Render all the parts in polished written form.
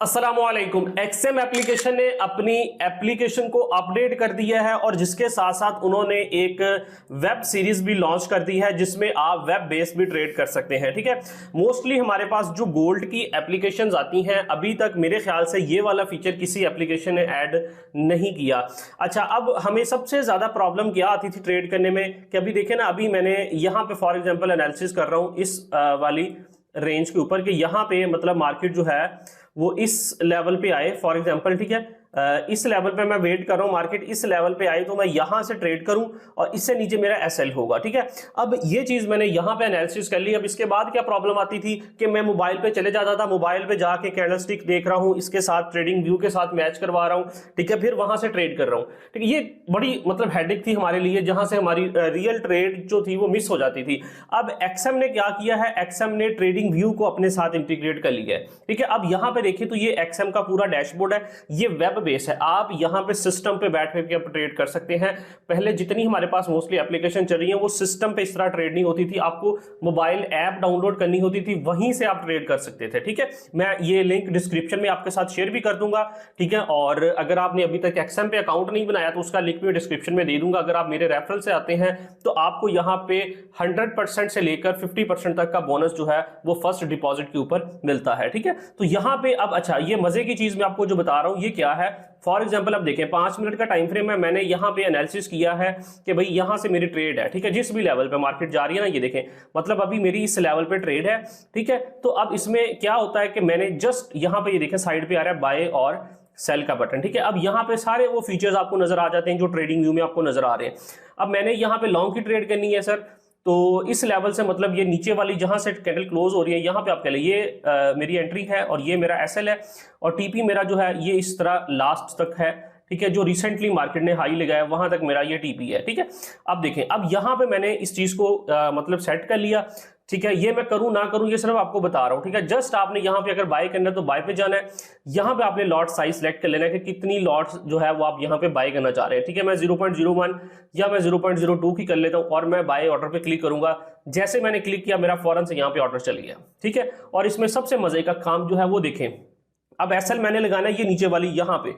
अस्सलामुअलैकुम। XM application ने अपनी एप्लीकेशन को अपडेट कर दिया है और जिसके साथ साथ उन्होंने एक वेब सीरीज भी लॉन्च कर दी है जिसमें आप वेब बेस भी ट्रेड कर सकते हैं। ठीक है, मोस्टली हमारे पास जो गोल्ड की एप्लीकेशंस आती हैं अभी तक मेरे ख्याल से ये वाला फीचर किसी एप्लीकेशन ने ऐड नहीं किया। अच्छा, अब हमें सबसे ज्यादा प्रॉब्लम क्या आती थी ट्रेड करने में कि अभी देखें ना, अभी मैंने यहाँ पे फॉर एग्जाम्पल एनालिसिस कर रहा हूँ इस वाली रेंज के ऊपर कि यहाँ पे मतलब मार्केट जो है वो इस लेवल पे आए फॉर एग्जांपल। ठीक है, इस लेवल पे मैं वेट कर रहा हूं मार्केट इस लेवल पे आए तो मैं यहां से ट्रेड करूं और इससे नीचे मेरा एसएल होगा। ठीक है, अब ये चीज मैंने यहां पे एनालिसिस कर ली। अब इसके बाद क्या प्रॉब्लम आती थी कि मैं मोबाइल पे चले जाता था, मोबाइल पे जाके कैंडलस्टिक देख रहा हूं, इसके साथ ट्रेडिंग व्यू के साथ मैच करवा रहा हूं। ठीक है, फिर वहां से ट्रेड कर रहा हूं। ठीक है, ये बड़ी मतलब हेडेक थी हमारे लिए, जहां से हमारी रियल ट्रेड जो थी वो मिस हो जाती थी। अब एक्सएम ने क्या किया है, एक्सएम ने ट्रेडिंग व्यू को अपने साथ इंटीग्रेट कर लिया है। ठीक है, अब यहां पे देखिए तो ये एक्सएम का पूरा डैशबोर्ड है, ये वेब बेस है। आप यहां पे सिस्टम पे बैठ के ट्रेड कर सकते हैं। पहले जितनी हमारे पास मोस्टली एप्लीकेशन चल रही है वो सिस्टम पे इस तरह ट्रेड नहीं होती थी, आपको मोबाइल ऐप डाउनलोड करनी होती थी, वहीं से आप ट्रेड कर सकते थे। ठीक है, मैं ये लिंक डिस्क्रिप्शन में आपके साथ शेयर भी कर दूंगा। ठीक है, और अगर आपने अभी तक एक्सएम पे अकाउंट नहीं बनाया तो उसका लिंक भी डिस्क्रिप्शन में दे दूंगा। अगर आप मेरे रेफरल से आते हैं तो आपको यहां पे 100% से लेकर 50% तक का बोनस जो है वो फर्स्ट डिपॉजिट के ऊपर मिलता है। ठीक है, तो यहां पे अब अच्छा, ये मजे की चीज मैं आपको जो बता रहा हूं ये क्या है। फॉर एग्जांपल अब देखें 5 मिनट का टाइम फ्रेम है, मैंने यहां पे एनालिसिस किया है कि भाई यहां से मेरी ट्रेड है। ठीक है, जिस भी लेवल पे मार्केट जा रही है ना, ये देखें मतलब अभी मेरी इस लेवल पे ट्रेड है। ठीक है, तो अब इसमें क्या होता है कि मैंने जस्ट यहां पे ये देखें साइड पे आ रहा है बाय और सेल का बटन। ठीक है, अब यहां पे सारे वो फीचर्स आपको नजर आ जाते हैं जो ट्रेडिंग व्यू में आपको नजर आ रहे हैं। अब मैंने यहां पे लॉन्ग की ट्रेड करनी है सर, तो इस लेवल से मतलब ये नीचे वाली जहां से कैंडल क्लोज हो रही है यहां पे आप कह लें ये मेरी एंट्री है और ये मेरा एसएल है और टीपी मेरा जो है ये इस तरह लास्ट तक है। ठीक है, जो रिसेंटली मार्केट ने हाई लगाया वहां तक मेरा ये टीपी है। ठीक है, अब देखें अब यहां पे मैंने इस चीज को मतलब सेट कर लिया। ठीक है, ये मैं करूं ना करूं ये सिर्फ आपको बता रहा हूं। ठीक है, जस्ट आपने यहां पे अगर बाय करना है तो बाय पे जाना है। यहां पे आपने लॉट साइज सेलेक्ट कर लेना है कि कितनी लॉट्स जो है वो आप यहां पे बाय करना चाह रहे हैं। ठीक है, मैं 0.01 या मैं 0.02 की कर लेता हूं और मैं बाय ऑर्डर पे क्लिक करूंगा। जैसे मैंने क्लिक किया मेरा फौरन से यहां पे ऑर्डर चल गया। ठीक है, और इसमें सबसे मजे का काम जो है वो देखें, अब एसएल मैंने लगाना है ये नीचे वाली यहां पे।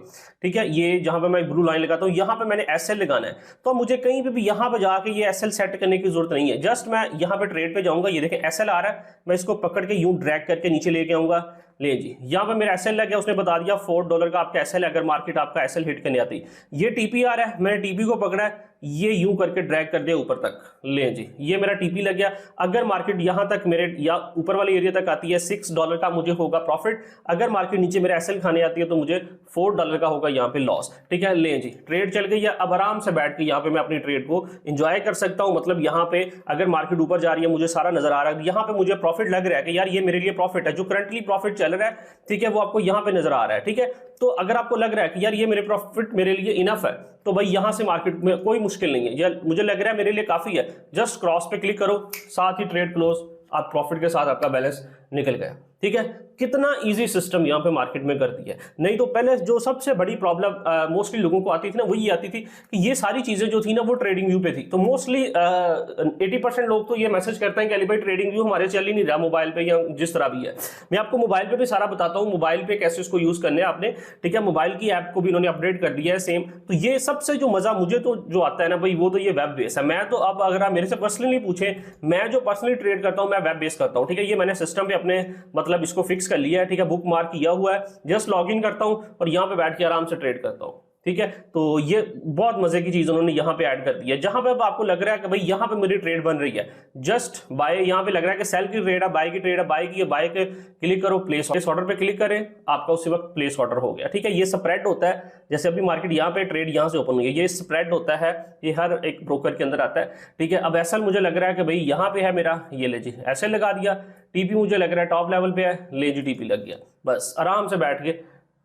ठीक है, ये जहां पे मैं ब्लू लाइन लगाता हूं यहां पे मैंने एसएल लगाना है, तो मुझे कहीं पे भी यहां पे जाके ये एसएल सेट करने की जरूरत नहीं है। जस्ट मैं यहां पे ट्रेड पे जाऊंगा, ये देखें एसएल आ रहा है, मैं इसको पकड़ के यूं ड्रैग करके नीचे लेके आऊंगा। ले जी, यहां पे मेरा एसएल लग गया, उसने बता दिया $4 का आपका एसएल है अगर मार्केट आपका एसएल हिट करने आती। ये टीपी आ रहा है, मैंने टीपी को पकड़ा है, ये यूं करके ड्रैग कर दिया ऊपर तक। ले जी, ये मेरा टीपी लग गया। अगर मार्केट यहां तक मेरे या ऊपर वाले एरिया तक आती है $6 का मुझे होगा प्रॉफिट। अगर मार्केट नीचे मेरे एसएल खाने आती है तो मुझे $4 का होगा यहाँ पे लॉस। ठीक है, ले जी, ट्रेड चल गई है। अब आराम से बैठ के यहाँ पे मैं अपनी ट्रेड को एंजॉय कर सकता हूँ। मतलब यहाँ पे अगर मार्केट ऊपर जा रही है मुझे सारा नजर आ रहा है, यहाँ पे मुझे प्रॉफिट लग रहा है कि यार ये मेरे लिए प्रॉफिट है, जो करंटली प्रॉफिट चल रहा है। ठीक है, वो आपको यहाँ पे नजर आ रहा है। ठीक है, तो अगर आपको लग रहा है कि यार ये मेरे प्रॉफिट मेरे लिए इनफ है तो भाई यहां से मार्केट में कोई मुश्किल नहीं है, या मुझे लग रहा है मेरे लिए काफी है, जस्ट क्रॉस पे क्लिक करो, साथ ही ट्रेड क्लोज, आप प्रॉफिट के साथ आपका बैलेंस निकल गया। ठीक है, कितना इजी सिस्टम यहां पे मार्केट में कर दिया है। नहीं तो पहले जो सबसे बड़ी प्रॉब्लम मोस्टली लोगों को आती थी ना वो ये आती थी कि ये सारी चीजें जो थी ना वो ट्रेडिंग व्यू पे थी। तो मोस्टली 80% लोग तो ये मैसेज करते हैं कि अली भाई ट्रेडिंग व्यू हमारे चल ही नहीं रहा मोबाइल पे या जिस तरह भी है। मैं आपको मोबाइल पे भी सारा बताता हूँ, मोबाइल पे कैसे इसको यूज करने आपने। ठीक है, मोबाइल की ऐप को भी इन्होंने अपडेट कर दिया है सेम। तो ये सबसे जो मजा मुझे तो जो आता है ना भाई वो तो ये वेब बेस है। मैं तो अब अगर आप मेरे से पर्सनली पूछे, मैं जो पर्सनली ट्रेड करता हूँ मैं वेब बेस करता हूँ। ठीक है, ये मैंने सिस्टम पे अपने मतलब इसको फिक्स कर लिया है। ठीक है, बुक मार्क किया हुआ है, जस्ट लॉग इन करता हूं और यहां पे बैठ के आराम से ट्रेड करता हूं। ठीक है, तो ये बहुत मजे की चीज उन्होंने यहां पे ऐड कर दी है। जहां पे अब आपको लग रहा है कि भाई यहां पे मेरी ट्रेड बन रही है, जस्ट बाय यहां पे लग रहा है कि सेल की ट्रेड है, बाय की ट्रेड है, बाय की है, बाय के क्लिक करो, प्लेस ऑर्डर पे क्लिक करें, आपका उसी वक्त प्लेस ऑर्डर हो गया। ठीक है, ये स्प्रेड होता है, जैसे अभी मार्केट यहां पे ट्रेड यहां से ओपन हुई है, ये स्प्रेड होता है, ये हर एक ब्रोकर के अंदर आता है। ठीक है, अब ऐसा मुझे लग रहा है कि भाई यहां पे है मेरा, ये ले जी ऐसे लगा दिया, टीपी मुझे लग रहा है टॉप लेवल पे है, ले जी टीपी लग गया, बस आराम से बैठ के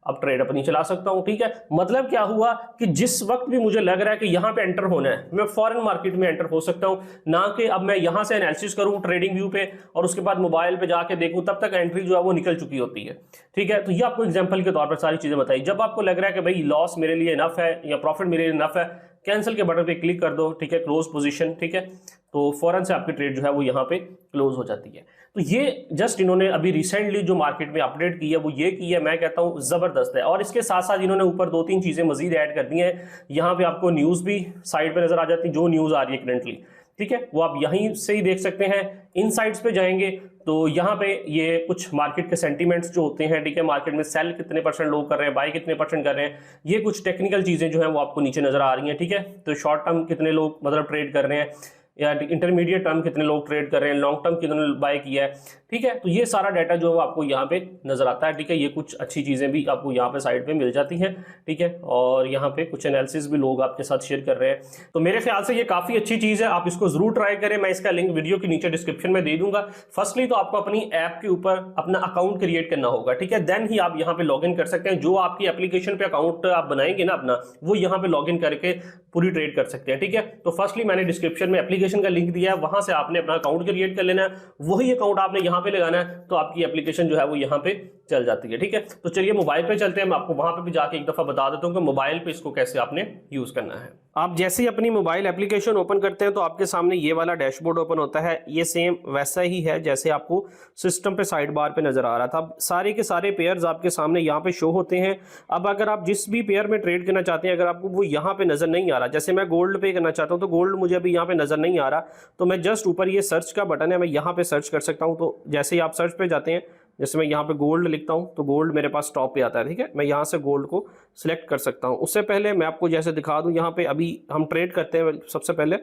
अब ट्रेड अपनी चला सकता हूं। ठीक है, मतलब क्या हुआ कि जिस वक्त भी मुझे लग रहा है कि यहां पे एंटर होना है मैं फॉरेन मार्केट में एंटर हो सकता हूं, ना कि अब मैं यहां से एनालिसिस करूं ट्रेडिंग व्यू पे और उसके बाद मोबाइल पे जाके देखूं, तब तक एंट्री जो है वो निकल चुकी होती है। ठीक है, तो ये आपको एग्जांपल के तौर पर सारी चीजें बताई। जब आपको लग रहा है कि भाई लॉस मेरे लिए इनफ है या प्रॉफिट मेरे लिए इनफ है, कैंसिल के बटन पे क्लिक कर दो। ठीक है, क्लोज पोजीशन। ठीक है, तो फौरन से आपकी ट्रेड जो है वो यहाँ पे क्लोज हो जाती है। तो ये जस्ट इन्होंने अभी रिसेंटली जो मार्केट में अपडेट की है वो ये की है, मैं कहता हूँ जबरदस्त है। और इसके साथ साथ इन्होंने ऊपर 2-3 चीजें मजीद ऐड कर दी हैं। यहाँ पे आपको न्यूज भी साइड पे नजर आ जाती है, जो न्यूज आ रही है करंटली, ठीक है, वो आप यहीं से ही देख सकते हैं। इनसाइट्स पे जाएंगे तो यहाँ पे ये कुछ मार्केट के सेंटीमेंट्स जो होते हैं, ठीक है, मार्केट में सेल कितने % लोग कर रहे हैं, बाय कितने % कर रहे हैं, ये कुछ टेक्निकल चीजें जो हैं वो आपको नीचे नजर आ रही हैं, ठीक है। तो शॉर्ट टर्म कितने लोग मतलब ट्रेड कर रहे हैं, या इंटरमीडिएट टर्म कितने लोग ट्रेड कर रहे हैं, लॉन्ग टर्म कितने बाय किया है, ठीक है। तो ये सारा डाटा जो है आपको यहाँ पे नजर आता है, ठीक है। ये कुछ अच्छी चीजें भी आपको यहाँ पे साइड पे मिल जाती हैं, ठीक है। और यहाँ पे कुछ एनालिसिस भी लोग आपके साथ शेयर कर रहे हैं। तो मेरे ख्याल से ये काफी अच्छी चीज है, आप इसको जरूर ट्राई करें। मैं इसका लिंक वीडियो के नीचे डिस्क्रिप्शन में दे दूंगा। फर्स्टली तो आपको अपनी ऐप के ऊपर अपना अकाउंट क्रिएट करना होगा, ठीक है, देन ही आप यहाँ पे लॉग इन कर सकते हैं। जो आपकी एप्लीकेशन पे अकाउंट आप बनाएंगे ना अपना, वो यहाँ पे लॉग इन करके पूरी ट्रेड कर सकते हैं, ठीक है। तो फर्स्टली मैंने डिस्क्रिप्शन में एप्लीकेशन का लिंक दिया है, वहां से आपने अपना अकाउंट क्रिएट कर लेना है, वही अकाउंट आपने यहाँ पे लगाना है, तो आपकी एप्लीकेशन जो है वो यहाँ पे चल जाती है, ठीक है। तो चलिए मोबाइल पे चलते हैं, मैं आपको वहां पे भी जाके एक दफा बता देता हूँ कि मोबाइल पे इसको कैसे आपने यूज करना है। आप जैसे ही अपनी मोबाइल एप्लीकेशन ओपन करते हैं तो आपके सामने ये वाला डैशबोर्ड ओपन होता है। ये सेम वैसा ही है जैसे आपको सिस्टम पे साइड बार पे नजर आ रहा था। अब सारे के सारे पेयर्स आपके सामने यहाँ पे शो होते हैं। अब अगर आप जिस भी पेयर में ट्रेड करना चाहते हैं, अगर आपको वो यहाँ पे नजर नहीं आ रहा, जैसे मैं गोल्ड पे करना चाहता हूँ तो गोल्ड मुझे अभी यहाँ पे नजर नहीं आ रहा, तो मैं जस्ट ऊपर ये सर्च का बटन है, मैं यहाँ पे सर्च कर सकता हूँ। तो जैसे ही आप सर्च पे जाते हैं, जैसे मैं यहाँ पे गोल्ड लिखता हूँ तो गोल्ड मेरे पास टॉप पे आता है, ठीक है। मैं यहाँ से गोल्ड को सिलेक्ट कर सकता हूँ। उससे पहले मैं आपको जैसे दिखा दूँ, यहाँ पे अभी हम ट्रेड करते हैं, सबसे पहले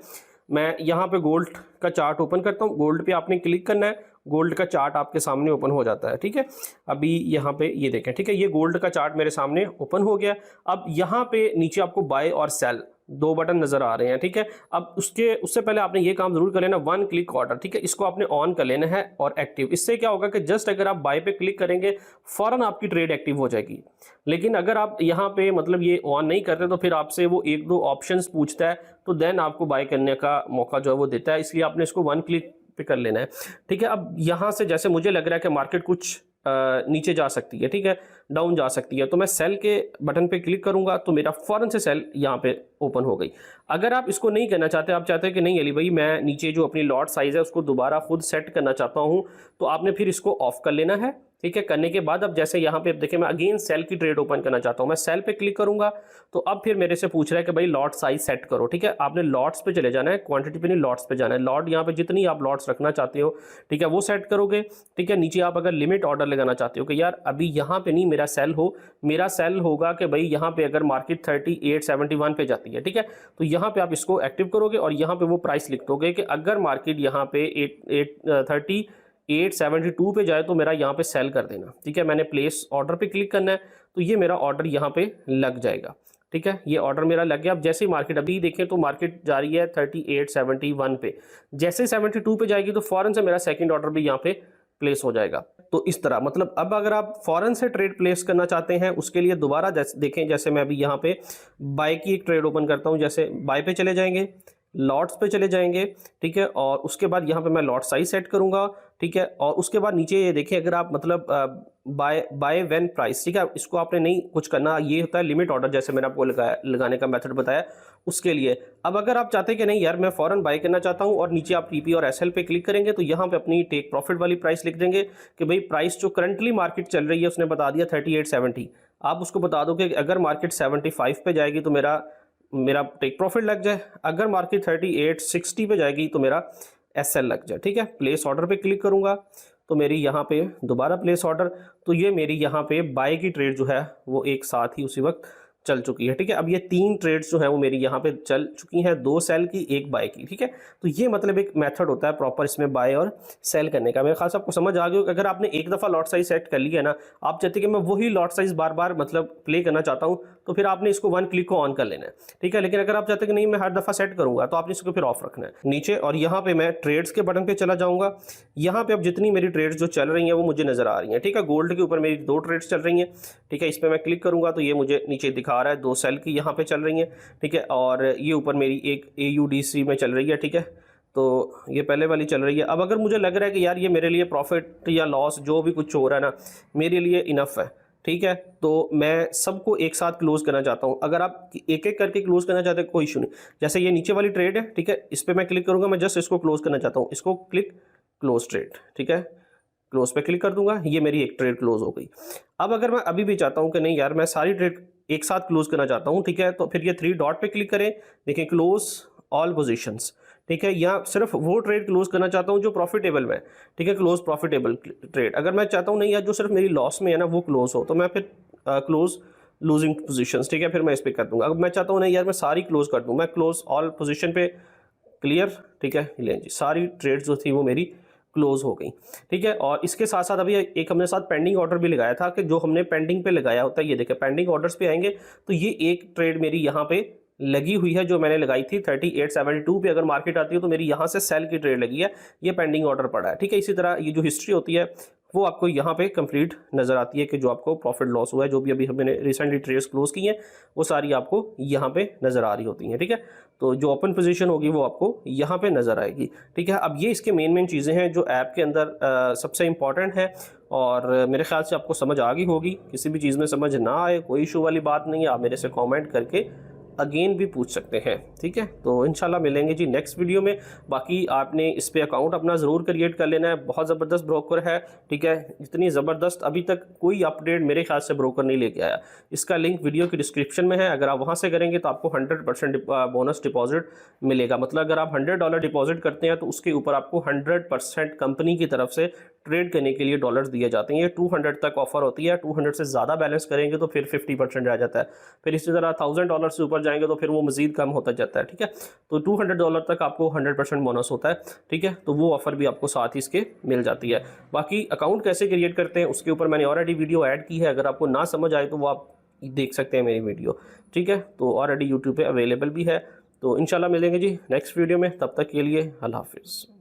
मैं यहाँ पे गोल्ड का चार्ट ओपन करता हूँ। गोल्ड पे आपने क्लिक करना है, गोल्ड का चार्ट आपके सामने ओपन हो जाता है, ठीक है। अभी यहाँ पे ये देखें, ठीक है, ये गोल्ड का चार्ट मेरे सामने ओपन हो गया। अब यहाँ पे नीचे आपको बाय और सेल 2 बटन नजर आ रहे हैं, ठीक है। अब उससे पहले आपने ये काम जरूर कर लेना, 1 क्लिक ऑर्डर, ठीक है, इसको आपने ऑन कर लेना है और एक्टिव। इससे क्या होगा कि जस्ट अगर आप बाय पे क्लिक करेंगे फौरन आपकी ट्रेड एक्टिव हो जाएगी। लेकिन अगर आप यहाँ पे मतलब ये ऑन नहीं करते तो फिर आपसे वो 1-2 ऑप्शंस पूछता है, तो देन आपको बाय करने का मौका जो है वो देता है। इसलिए आपने इसको 1 क्लिक पे कर लेना है, ठीक है। अब यहाँ से जैसे मुझे लग रहा है कि मार्केट कुछ नीचे जा सकती है, ठीक है, डाउन जा सकती है, तो मैं सेल के बटन पे क्लिक करूंगा तो मेरा फौरन से सेल यहाँ पे ओपन हो गई। अगर आप इसको नहीं करना चाहते, आप चाहते हैं कि नहीं अली भाई मैं नीचे जो अपनी लॉट साइज है उसको दोबारा खुद सेट करना चाहता हूँ, तो आपने फिर इसको ऑफ कर लेना है, ठीक है। करने के बाद अब जैसे यहाँ पे देखिए मैं अगेन सेल की ट्रेड ओपन करना चाहता हूँ, मैं सेल पे क्लिक करूंगा तो अब फिर मेरे से पूछ रहा है कि भाई लॉट साइज सेट करो, ठीक है। आपने लॉट्स पे चले जाना है, क्वांटिटी पे नहीं लॉट्स पे जाना है। लॉट यहाँ पे जितनी आप लॉट्स रखना चाहते हो, ठीक है, वो सेट करोगे, ठीक है। नीचे आप अगर लिमिट ऑर्डर लगाना चाहते हो कि यार अभी यहाँ पे नहीं मेरा सेल हो, मेरा सेल होगा कि भाई यहाँ पे अगर मार्केट 3871 पे जाती है, ठीक है, तो यहाँ पे आप इसको एक्टिव करोगे और यहाँ पे वो प्राइस लिख दोगे कि अगर मार्केट यहाँ पे 3872 पे जाए तो मेरा यहाँ पे सेल कर देना, ठीक है। मैंने प्लेस ऑर्डर पे क्लिक करना है तो ये मेरा ऑर्डर यहाँ पे लग जाएगा, ठीक है। ये ऑर्डर मेरा लग गया। अब जैसे ही मार्केट अभी देखें तो मार्केट जा रही है 3871 पे, जैसे 72 पे जाएगी तो फौरन से मेरा सेकंड ऑर्डर भी यहाँ पे प्लेस हो जाएगा। तो इस तरह मतलब अब अगर आप फौरन से ट्रेड प्लेस करना चाहते हैं उसके लिए दोबारा देखें, जैसे मैं अभी यहाँ पे बाय की एक ट्रेड ओपन करता हूँ, जैसे बाय पे चले जाएंगे, लॉट्स पे चले जाएंगे, ठीक है, और उसके बाद यहाँ पे मैं लॉट साइज सेट करूंगा, ठीक है। और उसके बाद नीचे ये देखिए अगर आप मतलब बाय व्हेन प्राइस, ठीक है, इसको आपने नहीं कुछ करना, ये होता है लिमिट ऑर्डर जैसे मैंने आपको लगाने का मेथड बताया उसके लिए। अब अगर आप चाहते हैं कि नहीं यार मैं फौरन बाय करना चाहता हूं और नीचे आप टीपी और एसएल पे क्लिक करेंगे तो यहाँ पे अपनी टेक प्रॉफिट वाली प्राइस लिख देंगे कि भाई प्राइस जो करंटली मार्केट चल रही है उसने बता दिया 3870, आप उसको बता दो कि अगर मार्केट 75 पे जाएगी तो मेरा टेक प्रॉफिट लग जाए, अगर मार्केट 3860 पे जाएगी तो मेरा एसएल लग जाए, ठीक है। प्लेस ऑर्डर पे क्लिक करूंगा तो मेरी यहाँ पे दोबारा प्लेस ऑर्डर, तो ये मेरी यहाँ पे बाय की ट्रेड जो है वो एक साथ ही उसी वक्त चल चुकी है, ठीक है। अब ये 3 ट्रेड्स जो है वो मेरी यहाँ पे चल चुकी हैं, 2 सेल की 1 बाय की, ठीक है। तो ये मतलब एक मेथड होता है प्रॉपर इसमें बाय और सेल करने का। मेरे ख्याल से आपको समझ आ गया। अगर आपने एक दफ़ा लॉट साइज सेट कर लिया ना, आप चाहते कि मैं वही लॉट साइज बार बार मतलब प्ले करना चाहता हूँ, तो फिर आपने इसको 1 क्लिक को ऑन कर लेना है, ठीक है। लेकिन अगर आप चाहते कि नहीं मैं हर दफ़ा सेट करूँगा तो आपने इसको फिर ऑफ रखना है नीचे। और यहाँ पे मैं ट्रेड्स के बटन पे चला जाऊँगा। यहाँ पे अब जितनी मेरी ट्रेड्स जो चल रही हैं वो मुझे नजर आ रही हैं, ठीक है। गोल्ड के ऊपर मेरी 2 ट्रेड्स चल रही हैं, ठीक है। इस पर मैं क्लिक करूँगा तो ये मुझे नीचे दिखा रहा है 2 सेल की यहाँ पे चल रही हैं, ठीक है। और ये ऊपर मेरी एक AUDC में चल रही है, ठीक है। तो ये पहले वाली चल रही है। अब अगर मुझे लग रहा है कि यार ये मेरे लिए प्रॉफिट या लॉस जो भी कुछ हो रहा है ना मेरे लिए इनफ है, ठीक है। तो मैं सबको एक साथ क्लोज करना चाहता हूं। अगर आप एक एक करके क्लोज करना चाहते हैं कोई इशू नहीं। जैसे ये नीचे वाली ट्रेड है, ठीक है, इस पर मैं क्लिक करूंगा, मैं जस्ट इसको क्लोज करना चाहता हूं, इसको क्लिक क्लोज ट्रेड, ठीक है, क्लोज पे क्लिक कर दूंगा, ये मेरी एक ट्रेड क्लोज हो गई। अब अगर मैं अभी भी चाहता हूं कि नहीं यार मैं सारी ट्रेड एक साथ क्लोज करना चाहता हूं, ठीक है, तो फिर ये 3 डॉट पे क्लिक करें, देखिए क्लोज ऑल पोजीशंस, ठीक है, या सिर्फ वो ट्रेड क्लोज करना चाहता हूं जो प्रॉफिटेबल में, ठीक है, क्लोज प्रॉफिटेबल ट्रेड। अगर मैं चाहता हूं नहीं यार जो सिर्फ मेरी लॉस में है ना वो क्लोज हो, तो मैं फिर क्लोज लूजिंग पोजीशंस, ठीक है, फिर मैं इस पर कर दूंगा। अब मैं चाहता हूं नहीं यार मैं सारी क्लोज कर दूं, मैं क्लोज ऑल पोजीशन पे क्लियर, ठीक है, लें जी सारी ट्रेड्स जो थी वो मेरी क्लोज हो गई, ठीक है। और इसके साथ साथ अभी एक हमने साथ पेंडिंग ऑर्डर भी लगाया था कि जो हमने पेंडिंग पे लगाया होता है, ये देखिए पेंडिंग ऑर्डर्स पे आएंगे तो ये एक ट्रेड मेरी यहाँ पे लगी हुई है जो मैंने लगाई थी 3872 पे। अगर मार्केट आती है तो मेरी यहाँ से सेल की ट्रेड लगी है, ये पेंडिंग ऑर्डर पड़ा है, ठीक है। इसी तरह ये जो हिस्ट्री होती है वो आपको यहाँ पे कंप्लीट नजर आती है कि जो आपको प्रॉफिट लॉस हुआ है, जो भी अभी हमने रिसेंटली ट्रेड्स क्लोज की हैं वो सारी आपको यहाँ पे नजर आ रही होती हैं, ठीक है। तो जो ओपन पोजीशन होगी वो आपको यहाँ पे नजर आएगी, ठीक है। अब ये इसके मेन चीज़ें हैं जो ऐप के अंदर सबसे इंपॉर्टेंट है, और मेरे ख्याल से आपको समझ आ गई होगी। किसी भी चीज़ में समझ ना आए कोई इशू वाली बात नहीं है, आप मेरे से कॉमेंट करके अगेन भी पूछ सकते हैं, ठीक है। तो इंशाल्लाह मिलेंगे जी नेक्स्ट वीडियो में। बाकी आपने इस पे अकाउंट अपना ज़रूर क्रिएट कर लेना है, बहुत ज़बरदस्त ब्रोकर है, ठीक है, इतनी ज़बरदस्त अभी तक कोई अपडेट मेरे ख्याल से ब्रोकर नहीं लेके आया। इसका लिंक वीडियो की डिस्क्रिप्शन में है, अगर आप वहाँ से करेंगे तो आपको 100% बोनस डिपॉजिट मिलेगा। मतलब अगर आप $100 डिपॉजिट करते हैं तो उसके ऊपर आपको 100% कंपनी की तरफ से ट्रेड करने के लिए डॉलर्स दिए जाते हैं। ये 200 तक ऑफर होती है, 200 से ज़्यादा बैलेंस करेंगे तो फिर 50% आ जाता है, फिर इसी तरह $1000 से ऊपर जाएंगे तो फिर वो मजीद कम होता जाता है, ठीक है। तो $200 तक आपको 100% बोनस होता है, ठीक है। तो वो ऑफर भी आपको साथ ही इसके मिल जाती है। बाकी अकाउंट कैसे क्रिएट करते हैं उसके ऊपर मैंने ऑलरेडी वीडियो ऐड की है, अगर आपको ना समझ आए तो वो आप देख सकते हैं मेरी वीडियो, ठीक है। तो ऑलरेडी यूट्यूब पे अवेलेबल भी है। तो इंशाल्लाह मिलेंगे जी नेक्स्ट वीडियो में, तब तक के लिए अल्लाह हाफिज़।